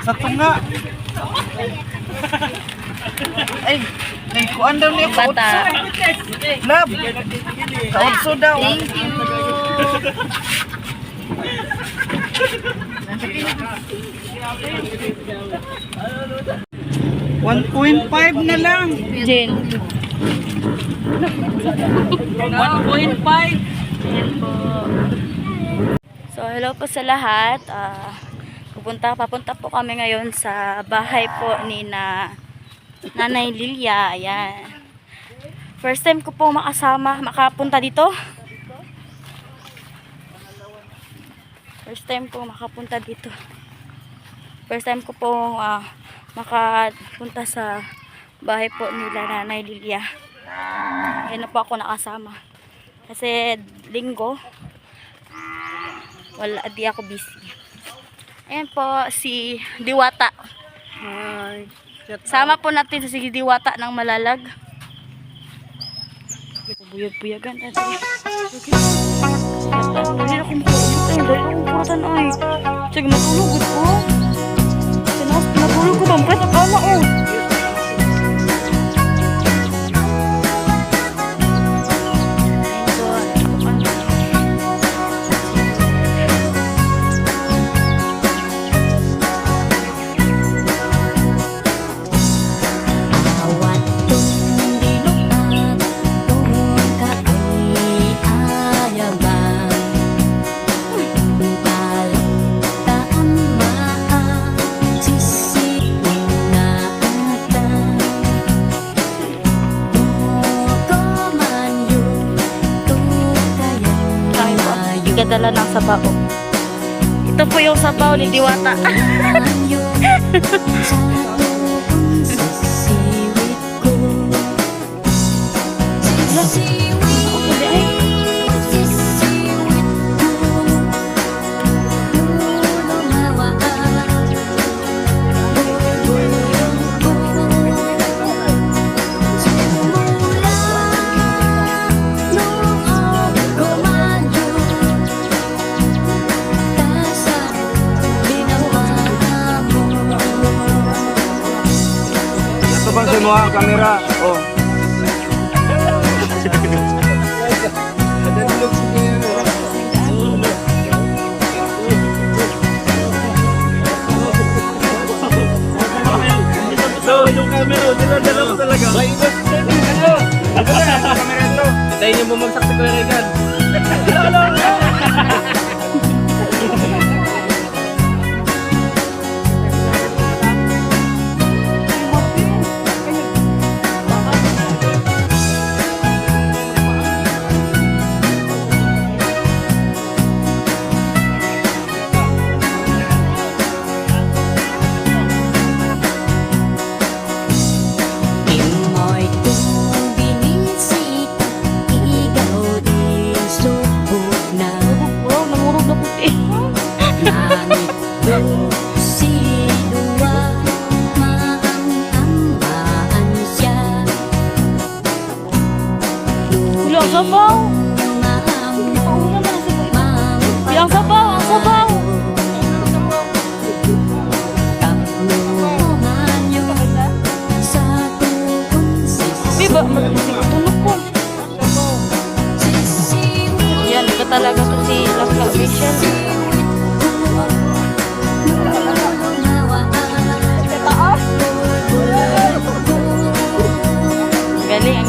Sa tunga. Ay, kuan daw niya Bata. Love. Kautso daw. Thank you. 1.5 na lang. Jen. 1.5. So, hello po sa lahat. Papunta po kami ngayon sa bahay po ni Nanay Lilia. Ayan. First time ko po makapunta dito. First time ko po makapunta sa bahay po nila Nanay Lilia. Ayan na po ako nakasama. Kasi linggo, di ako busy. Ayan po si Diwata. Hi. Sama po natin sa si Diwata ng Malalag. Buyag-buyagan natin. Dali na kong puratan ay. Sige, matulog ko. Natulog ko ba? Pwede kala oh. Dala ng sabaw. Ito po yung sabaw ni Diwata. Mo ang kamera. Oh. Yung camera, dala mo talaga. Kamera ito. Tayo niyo bumagsak sa Kuya Regan. Ang sabaw. Ang sabaw. Diba, matulog ko. Yan, iba talaga to si Lakla Rachel. Ang galing.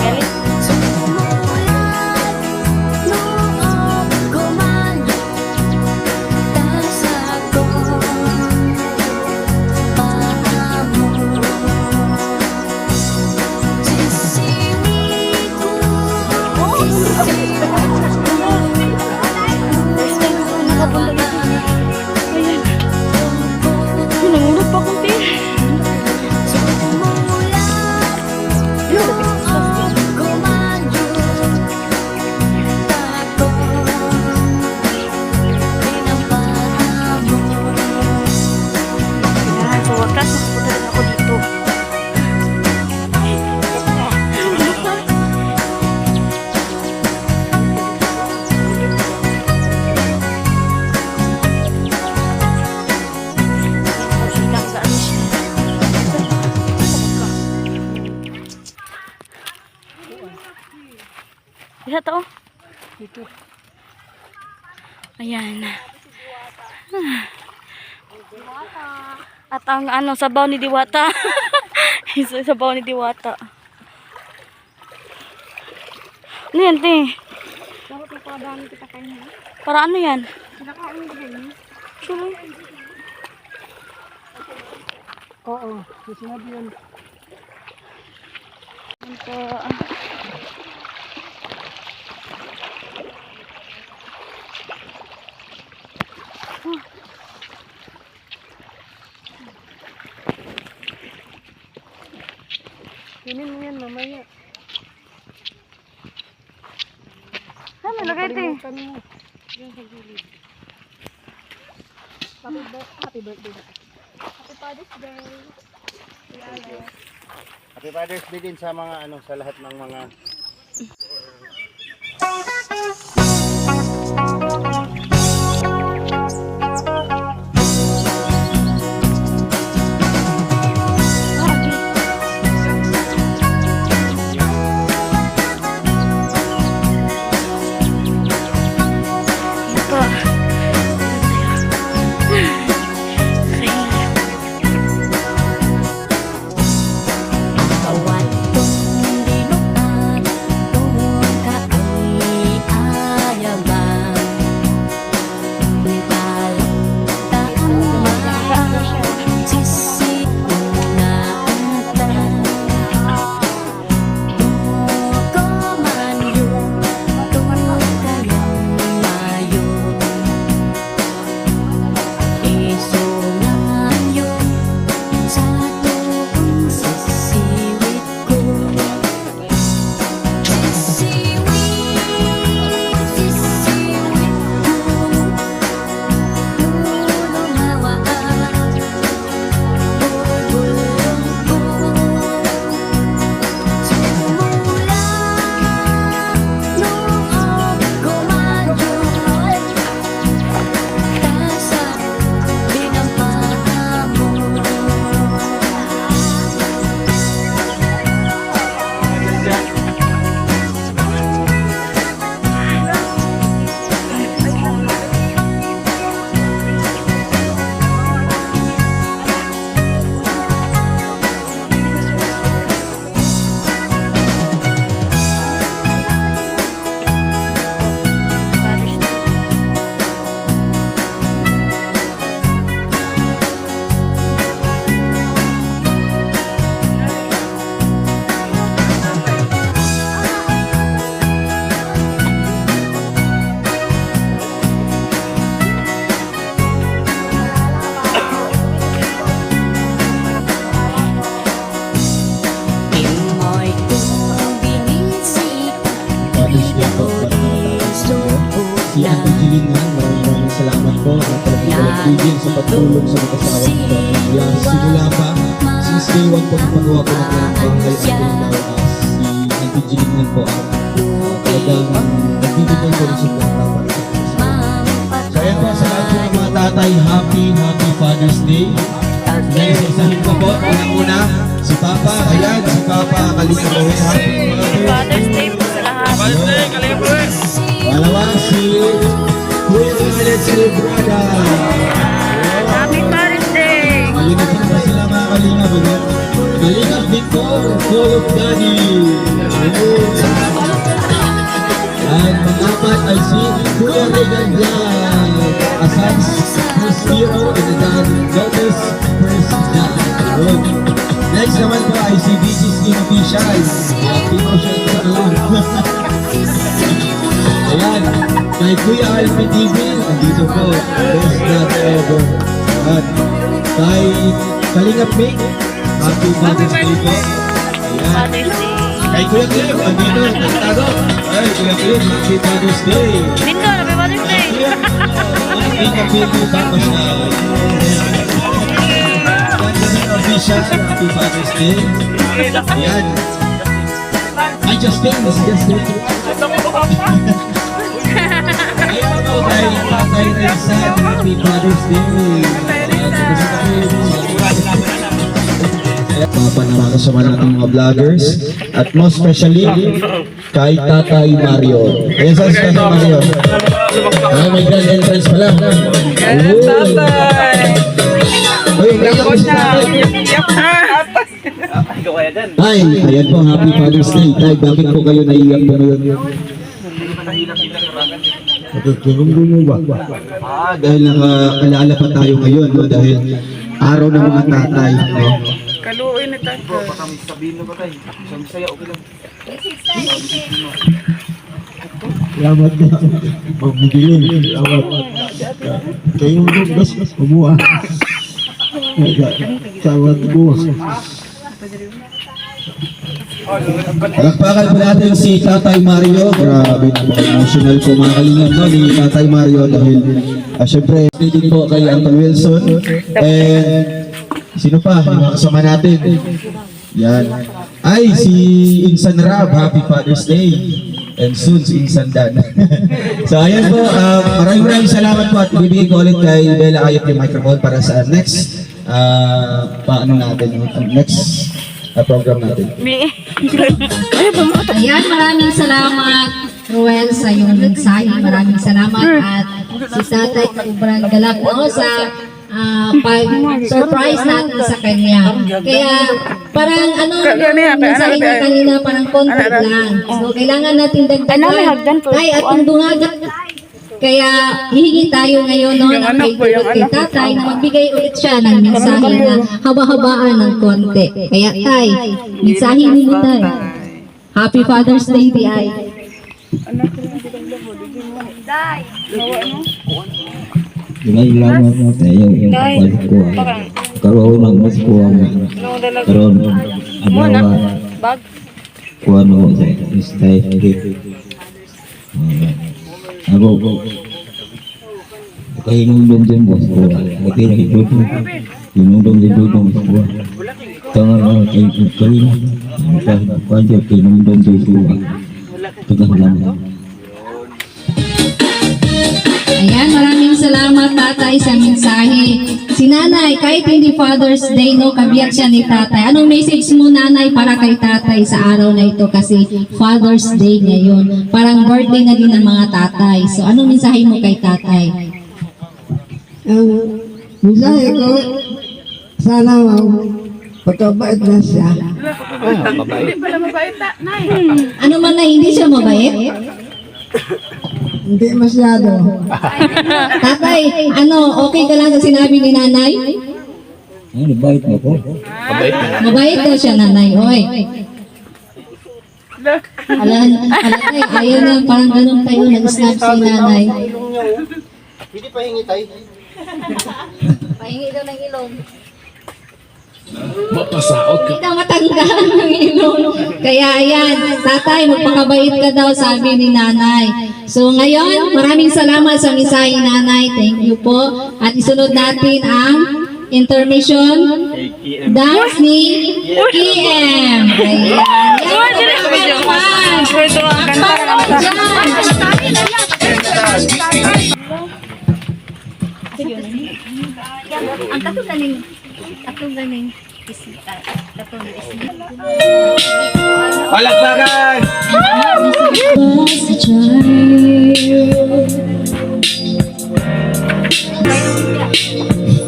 Isa to. Ito. Ayan. At ang ano, sabaw ni Diwata. Sabaw ni Diwata. Ano yan, te? Bakit napadami kita kayo? Para ano yan? Kinakain mo ba yun? Sure. Oo, sinabi yun. Ito. Kinin mo yan mamaya. Ano, lagay ito eh. Kalimutan mo. Yan sa gilid. Happy birthday. Happy Father's Day. Happy Father's Day din sa mga ano, sa lahat ng mga si Ate Gilingan, maraming salamat po at talagang sa pagtulong sa mag-asawa ko. Kaya simula pa, since day one po napagawa ko ng bahay at now si Ate Gilingan po ang talagang nagbibigay ko rin sa mga dapat. Kaya po sa lahat ng mga tatay, happy Father's Day. Dahil sa isahin ko po, unang-una, si Papa, ayan, si Papa, Kalinga po, happy Father's Day po sa lahat. Father's Day, Kalinga po. Palawa si Kuya Alex Librada. Happy Father's Day! Kalinga po ba sila mga Kalinga po? Kalinga Victor, full of daddy. At pang-apat ay si Kuya Regan Vlog. Asans first hero and then daughter's first dad. Next naman po ay si BC Skin Official. Happy po siya sa alam. Ayan, kay Kuya Alpin TV, andito po, best not ever. At kay Kalinga Pink, happy Father's Day po. Ayan, Father's Day. kay Kuya Cliff, andito, nagtago. Ay, Kuya Cliff, happy Father's Day. Lindo, Happy Father's Day! Kalinga Pink, tapos na. Official, happy Father's Day. Ayan. Ay, Justin, Justin. Ayun po kay Tatay Rizal, happy Father's Day. para sa nating mga vloggers, at most especially kay Tatay Mario. Ayan sa si Tatay Mario. May grand entrance pala. Uy, iyak ko si Tatay. Ay, ayan po, Happy Father's Day. Tay, bakit po kayo naiiyak po ngayon? Kinumdumo ba? Dahil nakaalala pa tayo ngayon, no? Dahil araw ng mga tatay, no? Kaluoy na tayo. Baka sabihin na ba tayo? Saya, okay lang. Salamat na. Magbigilin. Salamat. Kayo mo mas mabuha. Salamat buha. Palakpakan po natin si Tatay Mario. Grabe na po, emotional po mga kalingap, no, ni Tatay Mario dahil syempre din po kay Uncle Wilson and sino pa yung mga kasama natin. Yan ay si Insan Rab, Happy Father's Day, and soon si Insan Dan. So ayan po, maraming salamat po at bibigay ko ulit kay Bella Ayot yung microphone para sa next paano natin next program natin. Ayan, maraming salamat, Ruel, sa iyong mensahe. Maraming salamat at si Tatay sobrang galak no, sa pag-surprise natin sa kanya. Kaya parang ano yung mensahe niya kanina, parang konti lang. So kailangan natin dagdagan. Ay, at yung dungagat. Kaya hihingi tayo ngayon no, ng kay Tatay na magbigay ulit siya ng mensahe na haba-habaan ng konti. Kaya Tay, mensahe mo Tay. Happy Father's Day, Tay. Salamat mo tayo yung kapalikuan. Karoon ng mas kuwan. Karoon adawa. Kuwan mo sa stay. Ako kahinundong din mo sa kuwan. Ati na hitutong. Hinundong din mo sa kuwan. Tangan mo kayo kawin. Kuwan siya hinundong din sa kuwan. Tugah lang. Ayan, maraming salamat Tatay sa mensahe. Si Nanay, kahit hindi Father's Day, no, kabiyak siya ni Tatay. Anong message mo Nanay para kay Tatay sa araw na ito? Kasi Father's Day ngayon. Parang birthday na din ng mga tatay. So anong mensahe mo kay Tatay? Mensahe ko, sana pagkabait na siya. Ano man na hindi siya mabait? Hindi masyado. Tatay, ano, okay ka lang sa sinabi ni Nanay? Ano, bait mo po? Mabait daw siya Nanay, oy. Alam tayo, ayaw na, parang ganun tayo, nag-snap si Nanay. Hindi pa hingi tayo. Pahingi daw ng ilong. Mapasaot Hindi daw matanggal ng ilong. Kaya ayan, Tatay, magpakabait ka daw, sabi ni Nanay. So ngayon, maraming salamat sa mensahe Nanay. Thank you po. At isunod natin ang intermission dance ni KM. Ayan. Ang katong ganing isita. Palakpakan!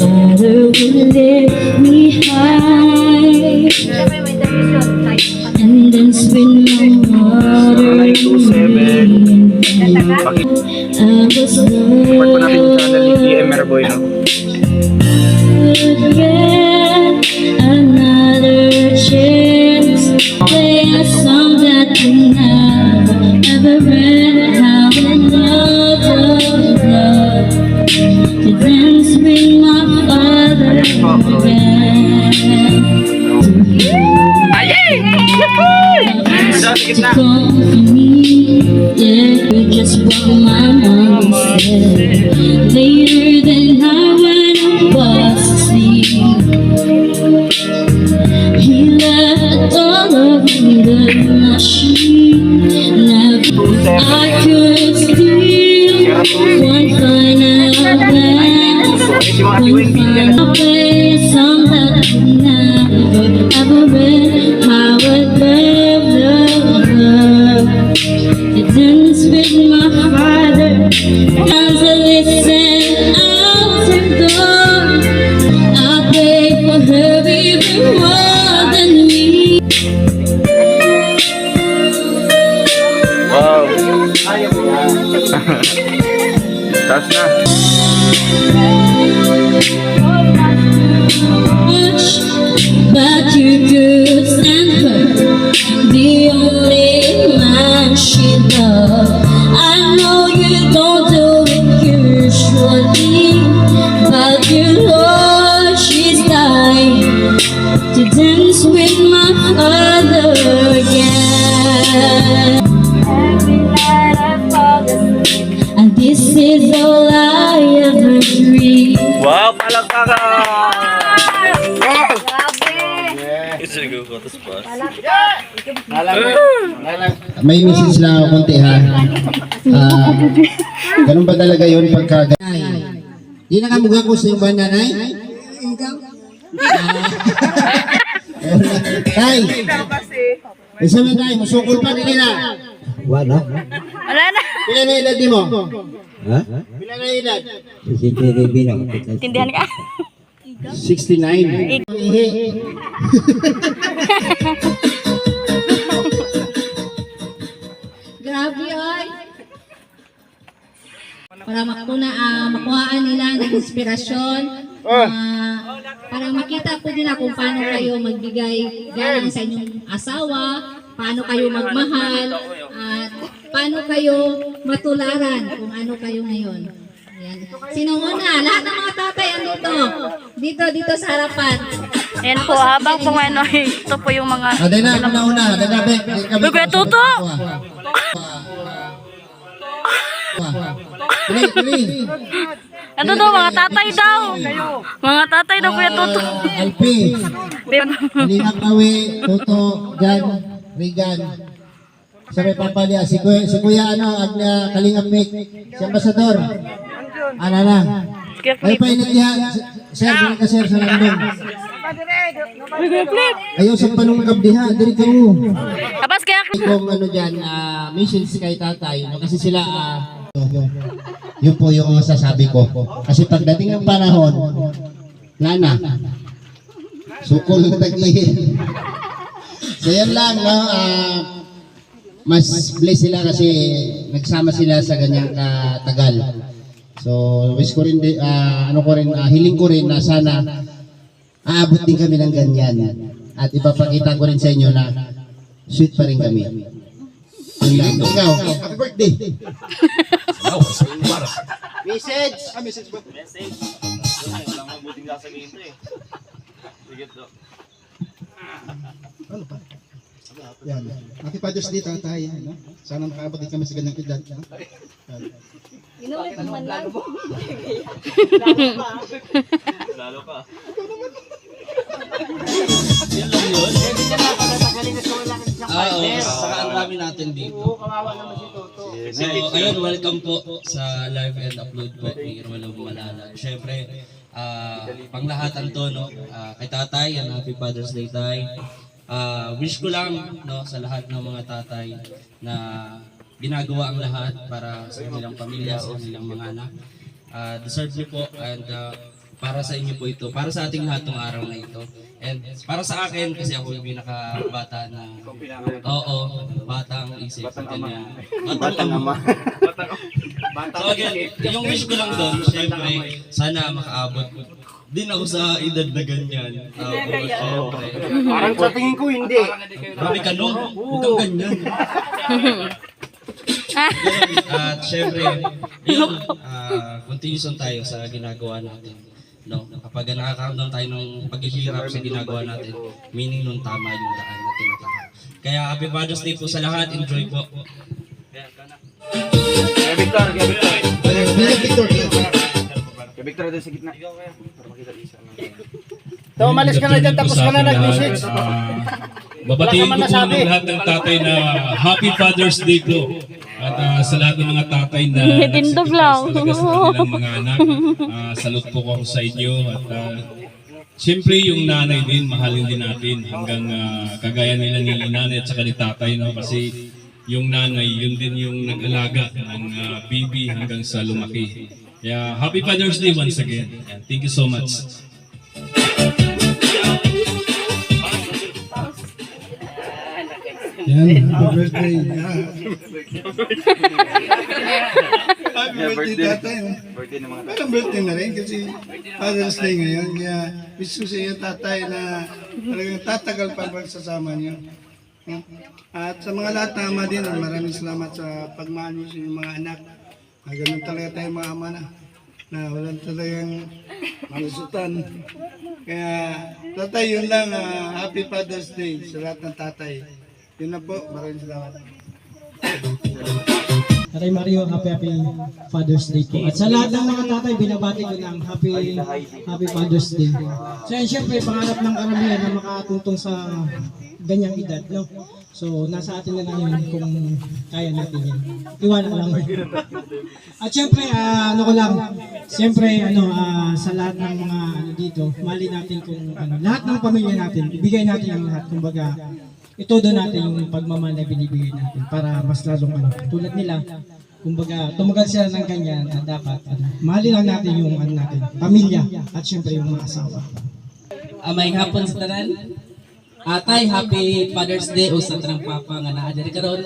Father will lift me high and then spin my water I was another chance, play a song that we never ever read. How in love of love to dance with my father again. To call for me, yeah, you just what my mom said. Later than I when I was asleep, he left all of me the machine. Never I could steal one final glance, one final place, some that we never ever Taas na. But you could stand her, the only man she loved. I know you don't do it usually, but you know she's dying to dance with my father again. Every night I fall asleep, and this is all I ever dream. Wow, palakpakan! May message lang ako konti ha. Ganun ba talaga yun pagka... Di nakamugha ko sa iyong ba nanay? Tay! Isa mo tay, musukol pa din nila. Wala. Wala na. Pila na edad di mo? Ha? Pila na edad? CCTV na. Tindihan ka? 69. Grabe ay. Para makuhaan nila ng inspirasyon. Para makita po nila kung paano kayo magbigay galang sa inyong asawa, paano kayo magmahal, at paano kayo matularan kung ano kayo ngayon. Ayan. Sino muna? Lahat ng mga tatay andito. Dito sa harapan. Ayan po, habang po ano, ito po yung mga... Aday na, una. Dadabek. Kuya Tuto! Tuloy. Ano daw, mga tatay daw. Mga tatay daw, Kuya Tuto. Alpi. Halingap Awi, Toto, Jan, Regan. Sabi papalya, si Kuya Agna Kalingap Mick, si Ambassador. Na. Ay pa init niya, sir, dili ka sir sa landong. Ayaw sa panungkab diha, diri ka mo. Tapos kaya... Kung dyan, missions kay tatay, no, kasi sila, yun po yung masasabi ko. Kasi pagdating ng panahon, lana, sukol na taglihin. So yan lang, no, mas blessed sila kasi nagsama sila sa ganyang katagal. So, wish ko rin, hiling ko rin na sana aabot din kami ng ganyan. At ipapakita ko rin sa inyo na sweet pa rin kami. Ikaw, happy birthday! Message! Message ba? Message. Walang mabuting sasabihin ito eh. Sige to. Ano pa? Yan. Happy Father's Day tatay. No? Sana makaabot din kami sa ganyang edad. No? Inulit naman lang. Lalo pa. Saka ang dami natin dito. So, ayun, welcome po sa live and upload po ni Irwalo Malala. Siyempre, panglahatan to, no? Kay tatay, and happy Father's Day, tay. Wish ko lang, no, sa lahat ng mga tatay na ginagawa ang lahat para sa kanilang pamilya, sa kanilang mga anak. Deserve niyo po, and para sa inyo po ito, para sa ating lahat ng araw na ito. And para sa akin, kasi ako yung pinaka-bata na, batang isip. Batang ama. So again, yung wish ko lang doon, syempre, sana makaabot din ako sa edad na ganyan. Syempre. Parang sa tingin ko hindi. Grabe ka, no? Huwag kang ganyan. At syempre, yun, continuation tayo sa ginagawa natin. No, kapag nakakaramdam tayo ng paghihirap sa ginagawa natin, meaning nun tama yung daan na tinatahak. Kaya happy Father's Day po sa lahat. Enjoy po. Kaya Victor. Kaya Victor doon sa gitna. Para makita isa. So, umalis ka na dyan, tapos ka na nag-message. Babatiin ko po ng lahat ng tatay na Happy Father's Day po. At sa lahat ng mga tatay na nagsacrifice talaga sa kanilang mga anak, salute po ako sa inyo. At siyempre yung nanay din, mahalin din natin hanggang kagaya nila ni nanay at saka ni tatay. No? Kasi yung nanay, yun din yung nag-alaga ng baby hanggang sa lumaki. Kaya Happy Father's Day once again. And thank you so much. Yan, happy birthday. Happy birthday tatay. Birthday ng mga Parang birthday na rin kasi Father's Day ngayon. Kaya wish ko sa iyo tatay na talagang tatagal pa ang pagsasama niyo. At sa mga lahat na ama din, maraming salamat sa pagmahal niyo sa inyong mga anak. Ganun talaga tayo mga ama na walang talagang malusutan. Kaya tatay, yun lang. Happy Father's Day sa lahat ng tatay. Yun na po, maraming salamat. Tatay Mario, happy Father's Day po. At sa lahat ng mga tatay, binabati ko ng happy Father's Day. So yan, syempre, pangarap ng karamihan na makatungtong sa ganyang edad, no? So, nasa atin na lang yun kung kaya natin yan. Iwan lang. At syempre, sa lahat ng mga dito, mali natin kung lahat ng pamilya natin, ibigay natin ang lahat. Kumbaga, itodo natin yung pagmamahal na binibigay natin para mas lalong tulad nila. Kumbaga, tumagal sila ng ganyan na dapat mahalin lang natin yung natin, pamilya at syempre yung mga asawa. May hapon sa tanan. Tay, happy Father's Day o sa tanang papa nga naa diri karon.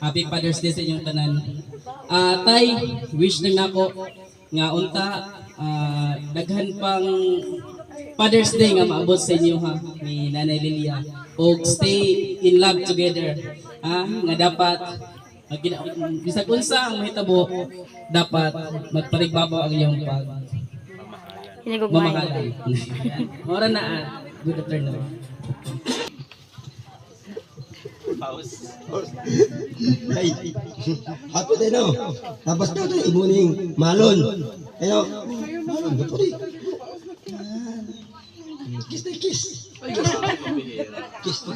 Happy Father's Day sa inyong tanan. Tay, wish lang nako nga unta daghan pang Father's Day nga maabot sa inyo ha ni Nanay Lilia. O stay in love together. Nga dapat bisag unsa ang mahitabo dapat magparigbabaw ang iyong mamahalan. Ora na good afternoon. Ay, happy day no. Tapos daw tayo ibuning malon. Ayo. Malon, gato di. Kiss na kiss. Kiss. Kiss.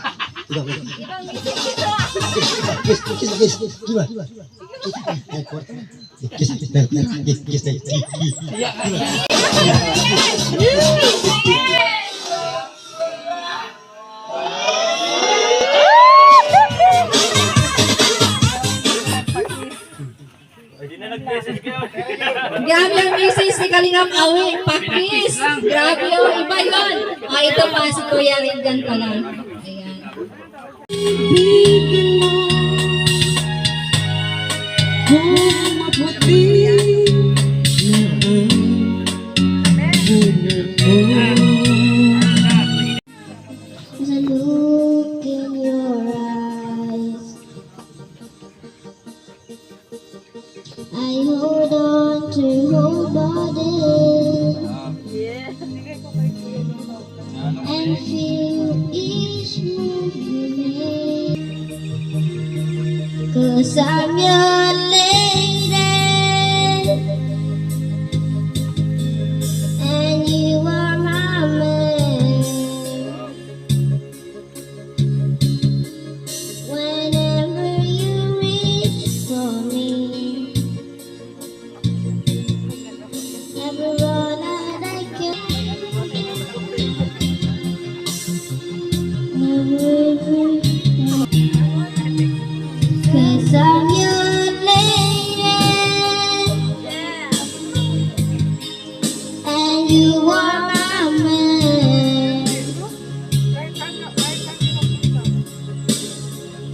Gimana? Kiss. Grabe ang misis ni Kalingap Awi, pakis. Grabe yung iba yun. Ito pa si Kuya Ringan pa lang. Ayan. As I look in your eyes, I hold on to your body and feel each move you make. 'Cause I'm your lady and you are my man. Whenever you reach for me, every all that I can. Cause I'm your lady and you are my man.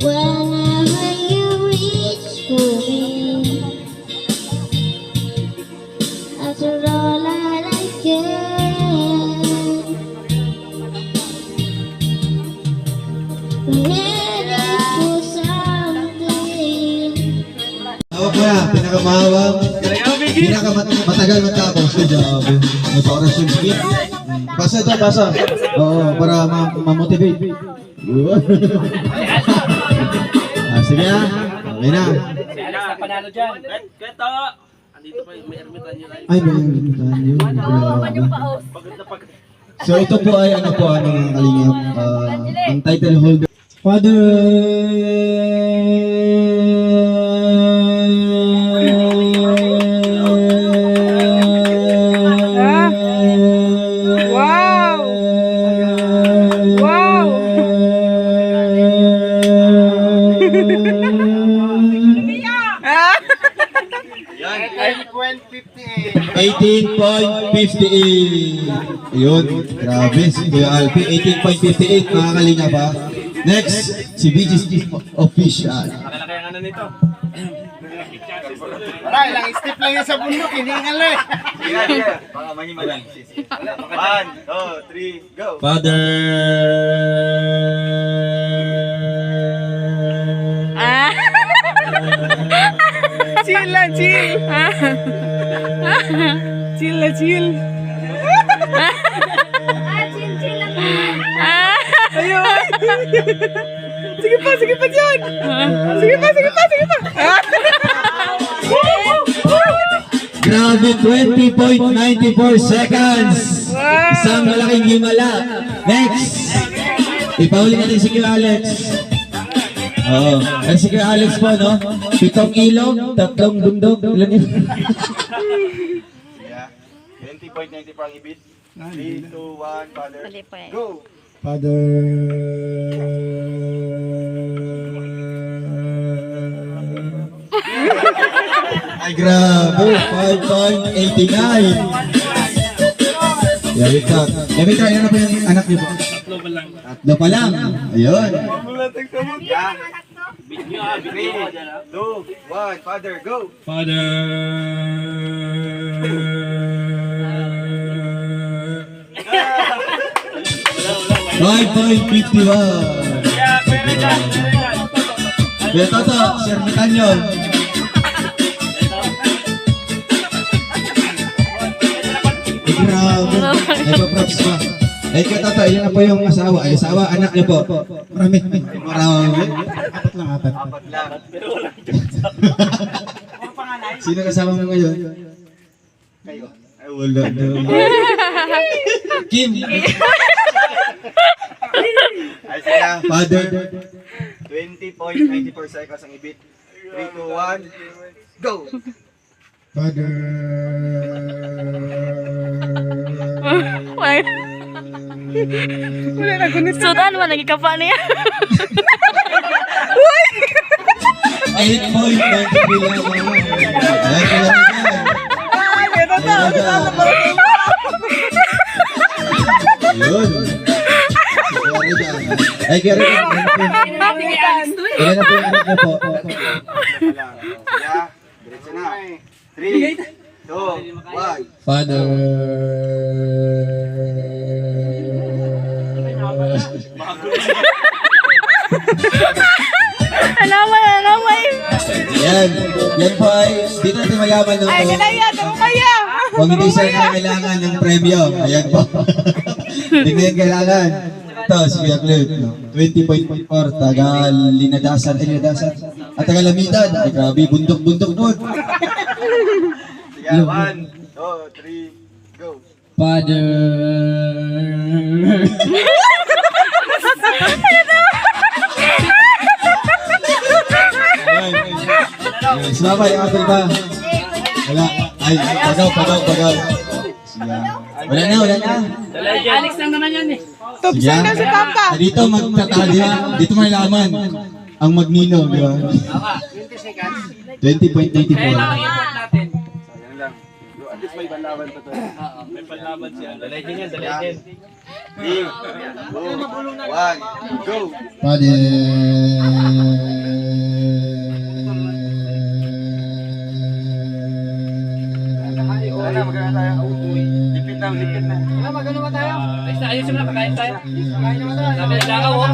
Whenever you reach for me, after all that I can. Ready for something. Tawag ko yan, pinakamahawang, pinakamatagal matapos. Grabe. May pa-orasyon sige. Basa ito, basa. Oo, para ma-motivate. Sige ah. Okay na. Panalo dyan. Kweto! Andito pa may ermitan nyo lang. Ay, may ermitan nyo. So ito po ay ano po, ang kalingap. Ang title holder. Father Yun, grabe. Si Kuya Alfie, 18.58 mga kalinga ba? Next, Si BG's official. Para, ilang step lang yan sa bundok, hindi nga lang. Baka mahimalang. 1, 2, 3, go! Father. Ah. Chill lang, chill. Chill na, chill. Ayun. Sige pa dyan. Sige pa. Grabe, 20.94 seconds. Isang malaking himala. Next. Ipauli natin si Kuya Alex. Oo. Ay, si Kuya Alex po, no? 7 ilog, 3 bundok. Ilan yun? 20.94 ang ibig. 3, 2, 1, father. Mali po yan. Go! Father. Ay, grabe. 5.89. Yeah, wait up. Ilan na po yung anak niyo po? Tatlo pa lang. Ayun. Yeah. 3, 2, 1, father, go! Father. 5.51. Kuya Toto, sermitan nyo. Grabe. Nagpa-props pa. Eh, Kuya Toto, ilan na po yung asawa? Ay, asawa, anak niyo po. Marami. Apat lang. Apat lang. Sino kasama mo ngayon? Kayo. Ay, wala na. Kim. Ay, siya. Father. 20.94 seconds ang ibig. 3, 2, 1, go! Father. Wala na gunis. Sudan mo, nagikapa niya. 8.94. Yun. Ay, Gary, ilan na po yung anak niyo po? Yeah, diretso na. 3, 2, 1. Father. Alamay. Yan po ay, dito natin mayaman ng... Ay, Tumaya. kung hindi siya kailangan ng premyo. Ayan po. Hindi ko yan kailangan. Ito, si Kuya Cliff. 20.4, taga Linadasan. At taga Lamidan. Ay, grabe, bundok-bundok po. Sige, 1, 2, 3, go! Father. Sumama yung apple ba? Wala. Ay, pagaw. Sige. Wala na. Alex lang naman yan eh. Sige. Dito magtatali ha. Dito malaman ang magnino, di ba? 20.94. Sayang lang. At least may panlaban pa to. May panlaban siya. Dalay din yan. 3, 2, 1, go! Father. Wala, magkano tayo? Lipit na. Wala, magano ba tayo? Ayusin mo na, pakain tayo. Pakain naman tayo. Sabi na lakaw, oh.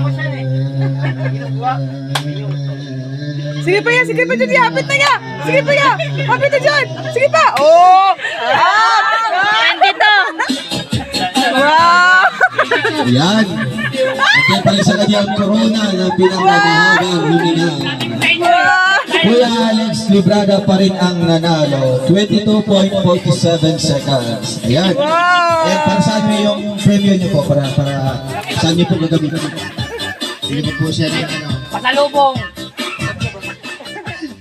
Sige pa dyan, hapit na nga. Sige pa nga, hapit na dyan. Sige pa. Oh! Nandito. Wow! Ayan. At pala sa kanya ang corona na pinakamahabang hininga. Kuya Alex Librada pa rin ang nanalo. 22.47 seconds. Ayan. Ayan, para saan nyo yung premyo nyo po? Para saan nyo po gagamitin? Bili ko po siya ng ano? Pasalubong.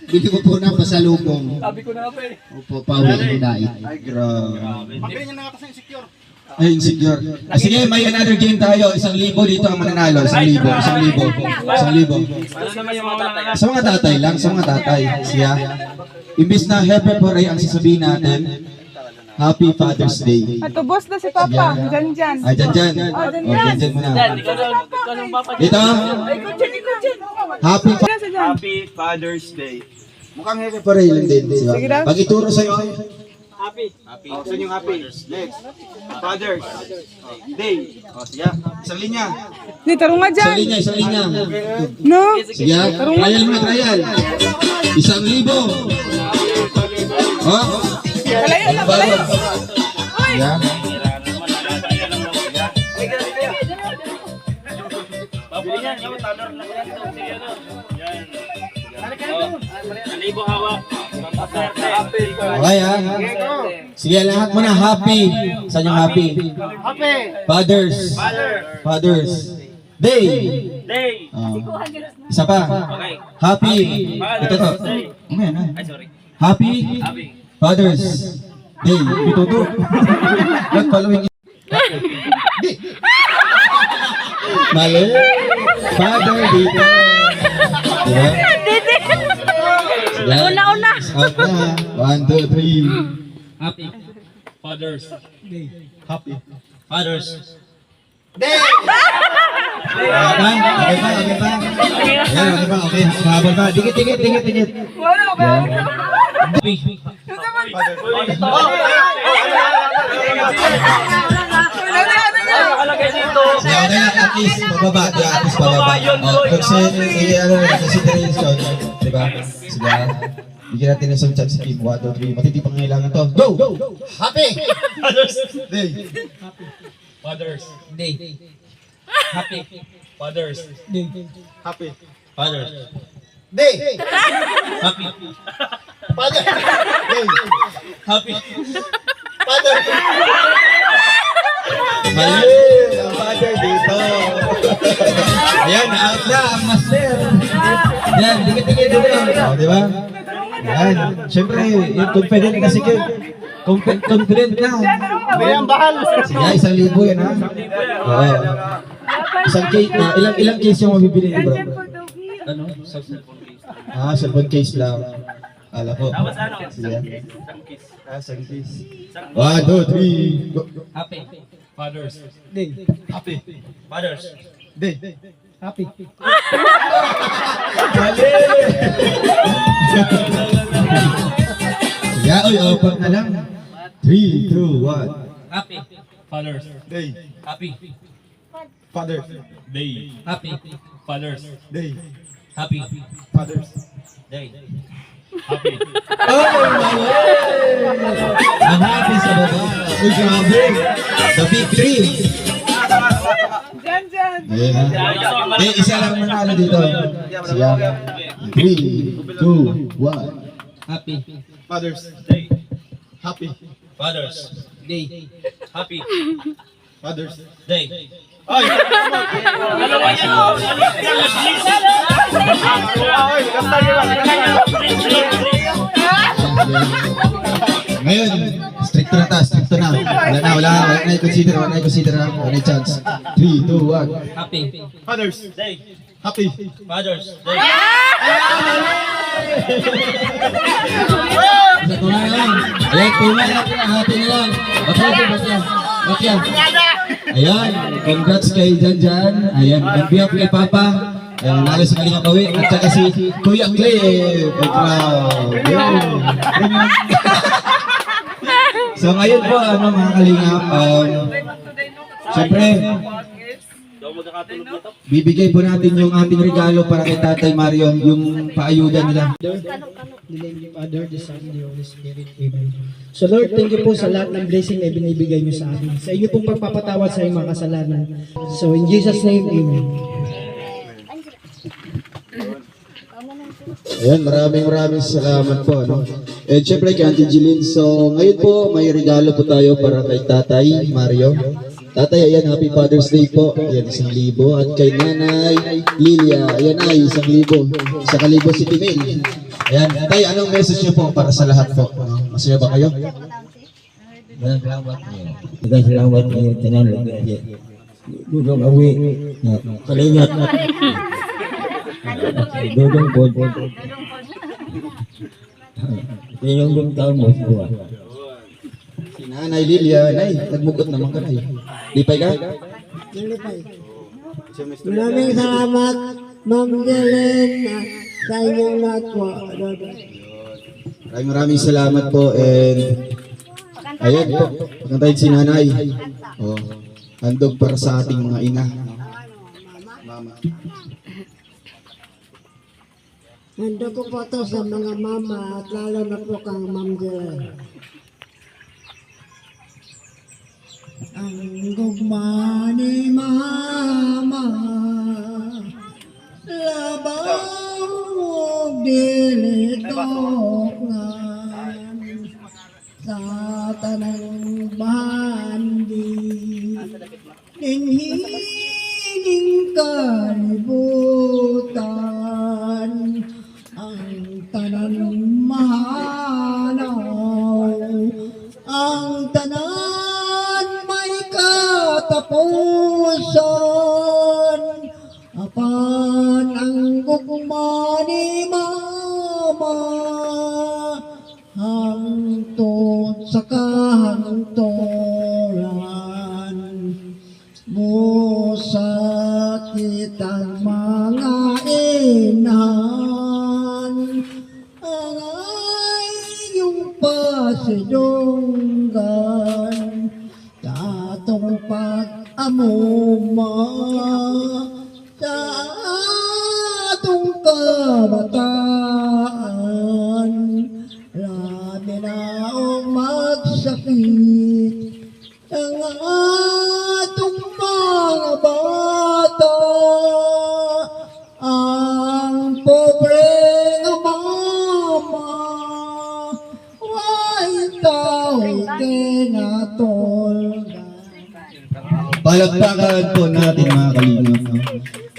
Bili ko po ng pasalubong. Sabi ko na pa eh. Opo, pauwi ng dait. Ay, grabe. Ay, insecure. Sige, may another game tayo. 1,000 dito ang mananalo. 1,000. 1,000. Sa mga tatay lang, sa mga tatay. Siya. Imbis na happy for ay ang sasabihin natin, Happy Father's Day. Ato, boss na si Papa. Dyan. Ay, dyan. Oh, dyan. Okay, dyan muna. Dito. Happy Father's Day. Mukhang heavy pa rin din. Sige lang. Pag ituro sa'yo, Happy. Oh, saan yung happy? Next. Father's Day. Oh, sige. Isang linya. Di, tarong nga dyan. isang linya. No? Sige, trial mo, trial. 1,000. Oh. Kalayo lang, kalayo. Yeah. Okay ha. Sige, lahat mo na happy. Saan yung happy? Father's Day. Isa pa. Happy. Ito to. Happy Father's Day. Ito to. Not following. Mali. Father dito. Diba? Una. Out na. 1, 2, 3. Happy Father's Day. Happy Father's Day. Okay ba? Ayan, okay ba? Okay. Habol ba? Dikit. Happy Okay na, at least pababa. At least pababa. Kasi, consideration. Diba? Sige. Bigyan natin ng isang chance si Kim. 1, 2, 3. Matitipang ngailangan to. Go! Happy! Father's Day. Father's Day. Happy Father's Day. Happy. Father's Day. Happy Father. Day. Happy Father. Mali! Ang father dito. Ayan, out na ang master. Ayan, dikit. O, di ba? Ayan, syempre, confident kasi kayo. Confident na. Ayan, bahal. Sige, 1,000 yan ha. Oo. Isang case, ilang case yung mabibili niyo bro? Ano? Cellphone case lang. Ala ko. Sige. Isang case. 1, 2, 3. Go. Happy Father's Day. Happy Father's Day. Happy. Mali! Sige, oy, opat na lang. 3, 2, 1. Happy Father's Day. Happy Father's Day. Happy Father's Day. Happy Father's Day. Happy Oh, mali! Ang happy sa baba. Uy, grabe. The big three. Dyan. Ayan ha. Isa lang manalo dito. Siya. 3, 2, 1. Happy Father's Day. Happy. Father's Day. Happy Father's Day. Ay! Ngayon, stricto na. Wala na i-consider, wala na chance. 3, 2, 1. Happy Father's Day. Happy. Father's Day. Sa tunay lang. Ayan, tunay natin ang happy na lang. Bakyan. Ayan, congrats kay Janjan. Ayan, on behalf kay Papa. Ayan, nalo si Kalinga Kawi. At saka si Kuya Clay. So ngayon po, mga Kalinga, siyempre, bibigay po natin yung ating regalo para kay Tatay Mario, yung paayuda nila. In the name of the Father, the Son, and the Holy Spirit. Amen. So Lord, thank you po sa lahat ng blessing na binibigay niyo sa amin. Sa inyo pong pagpapatawad sa inyong mga kasalanan. So in Jesus' name, Amen. Ayan, maraming salamat po. And syempre kay Auntie Jeline. So ngayon po, may regalo po tayo para kay Tatay Mario. Tatay, ayan, Happy Father's Day po. Ayan, 1,000. At kay Nanay Lilia, ayan ay 1,000. Sa Kalibo City Mail. Ayan, Tay, anong message niyo po para sa lahat po? Masaya ba kayo? Maraming salamat. Maraming salamat kayo. Tinanong kayo. Dudong awi. Kalingat. Dudong pod. Tinong taon mo sa buwan. Nanay Lilia, nay, nagmugot naman ka, nay. Lipay ka? Maraming salamat, Ma'am Jelen, sa inyong lahat po. Maraming salamat po and ayan po, pakantayin si nanay. Oh, handog para sa ating mga ina. Mama. Nando ko po to sa mga mama at lalo na po kang Ma'am Jelen. Ang gugma ni Mama, labaw dilitok ngan sa tanang bandi, dinhining kalibutan, ang tanan mahanaw, ang tanan may katapusan, apan ang gugma ni Mama, hangtod sa kahangturan, musakit ang mga inahan, ang iyong pasidunggan, tatong pag-amuma, sa atong kabataan, lami na o magsakit, ang atong mga bata, ang pobre nga mama, way tao kinatolga. Palagpakan po natin mga kalingap. No?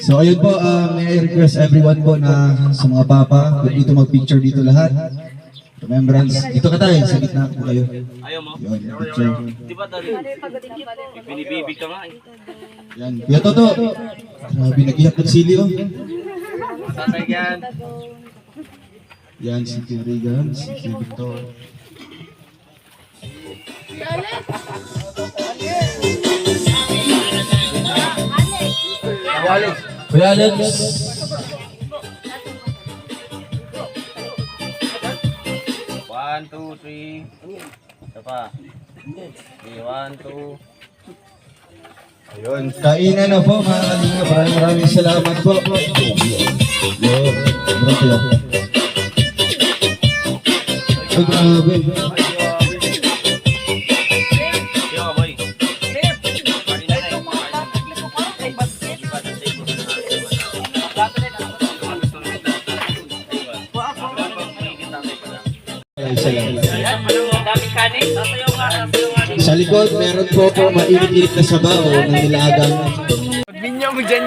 So ayun po, may I request everyone po na sa mga papa, kung dito mag-picture dito lahat. Remembrance. Dito ka tayo, sa gitna po kayo. Ayaw mo? Yun, picture. Di ba dali? Binibibig ka nga eh. Yan. Kuya Toto. Grabe, nag-iyak ng sili oh. Tatay yan. Yan, si Kuya Regan, si Victor. Kuya Alex. One, two, three. Isa pa. Okay, 1, 2. Ayun, kainan na po mga kalingap. Maraming salamat po. Yun, grabe. Ay, grabe. Sa likod, meron po mainit-init na sabaw ng nilagang. Binyo mo dyan.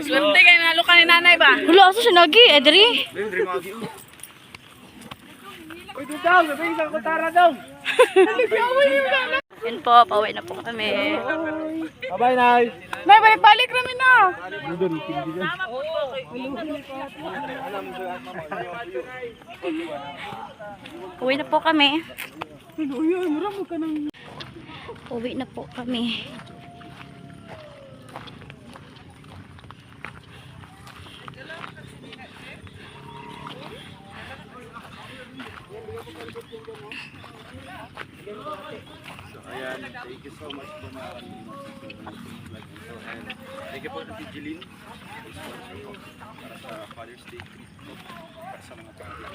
Swerte kayo nalo ka ni nanay ba? Hulo, asa siya nagi, Edri? Uy, doon daw, sabi isang kutara daw. Yun po, pauwi na po kami. Bye-bye, Nay. Nay, balik-balik namin na. Uwi na po kami. Uwi na po kami. Ayan, thank you so much po mga kalingap. And thank you po Ate Jeline para sa Father's Day para sa mga pamilya.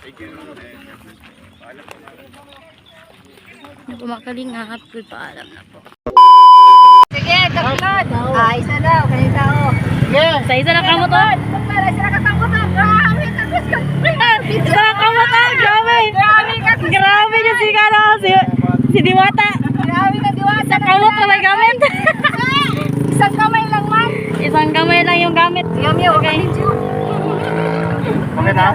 Thank you. Paalam po namin. Ano po mga kalingap, paalam na po. Sige, kaplot. Isa daw, kanita o. Sa isa na kamoton. Isa na katambutan. Grabe, tapos ka. Isa na kamoton, grabe. Grabe niya si Kano, si Diwata. Grabe ka, Diwata. Sa kamot na may gamit. Isang kamay lang man. Isang kamay lang yung gamit. Okay. Okay na?